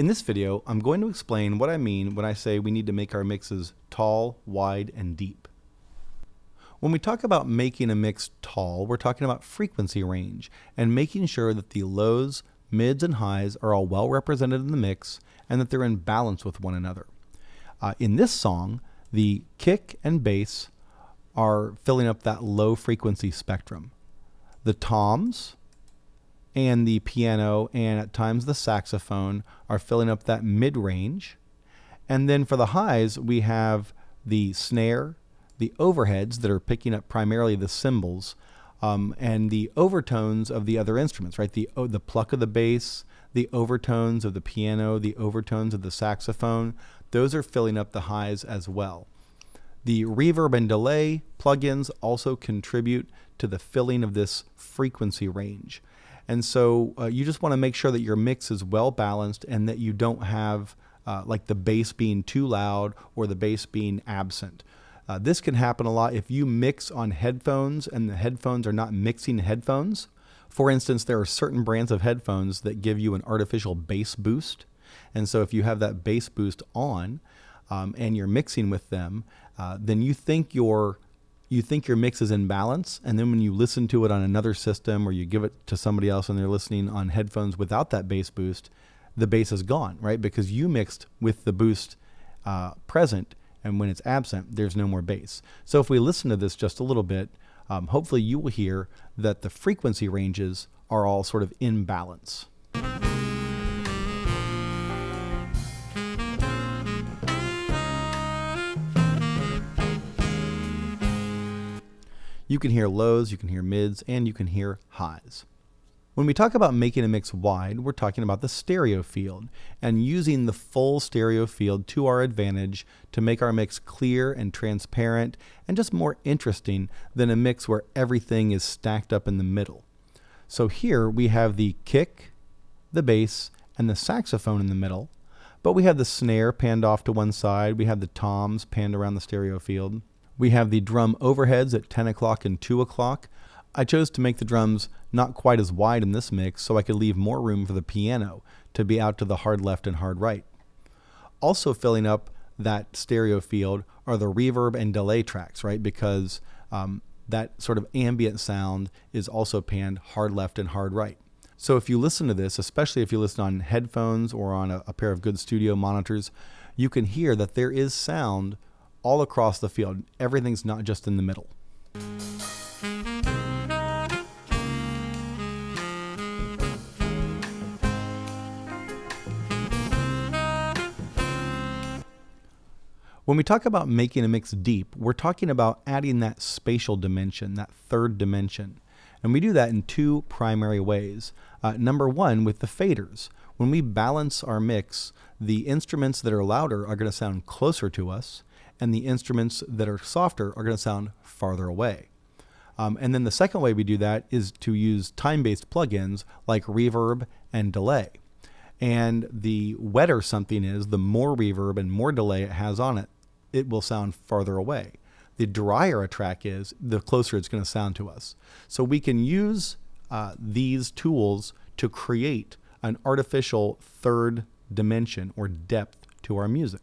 In this video, I'm going to explain what I mean when I say we need to make our mixes tall, wide, and deep. When we talk about making a mix tall, we're talking about frequency range and making sure that the lows, mids, and highs are all well represented in the mix and that they're in balance with one another. In this song, the kick and bass are filling up that low frequency spectrum. The toms and the piano and at times the saxophone are filling up that mid-range. And then for the highs, we have the snare, the overheads that are picking up primarily the cymbals, and the overtones of the other instruments, right? The pluck of the bass, the overtones of the piano, the overtones of the saxophone, those are filling up the highs as well. The reverb and delay plugins also contribute to the filling of this frequency range. And so you just want to make sure that your mix is well balanced and that you don't have like the bass being too loud or the bass being absent. This can happen a lot if you mix on headphones and the headphones are not mixing headphones. For instance, there are certain brands of headphones that give you an artificial bass boost. And so if you have that bass boost on and you're mixing with them, then you think your mix is in balance, and then when you listen to it on another system or you give it to somebody else and they're listening on headphones without that bass boost, the bass is gone, right? Because you mixed with the boost present, and when it's absent, there's no more bass. So if we listen to this just a little bit, hopefully you will hear that the frequency ranges are all sort of in balance. You can hear lows, you can hear mids, and you can hear highs. When we talk about making a mix wide, we're talking about the stereo field and using the full stereo field to our advantage to make our mix clear and transparent and just more interesting than a mix where everything is stacked up in the middle. So here we have the kick, the bass, and the saxophone in the middle, but we have the snare panned off to one side, we have the toms panned around the stereo field. We have the drum overheads at 10 o'clock and 2 o'clock. I chose to make the drums not quite as wide in this mix so I could leave more room for the piano to be out to the hard left and hard right. Also filling up that stereo field are the reverb and delay tracks, right? Because that sort of ambient sound is also panned hard left and hard right. So if you listen to this, especially if you listen on headphones or on a pair of good studio monitors, you can hear that there is sound all across the field. Everything's not just in the middle. When we talk about making a mix deep, we're talking about adding that spatial dimension, that third dimension. And we do that in two primary ways. Number one, with the faders. When we balance our mix, the instruments that are louder are going to sound closer to us, and the instruments that are softer are going to sound farther away. And then the second way we do that is to use time-based plugins like reverb and delay. And the wetter something is, the more reverb and more delay it has on it, it will sound farther away. The drier a track is, the closer it's going to sound to us. So we can use these tools to create an artificial third dimension or depth to our music.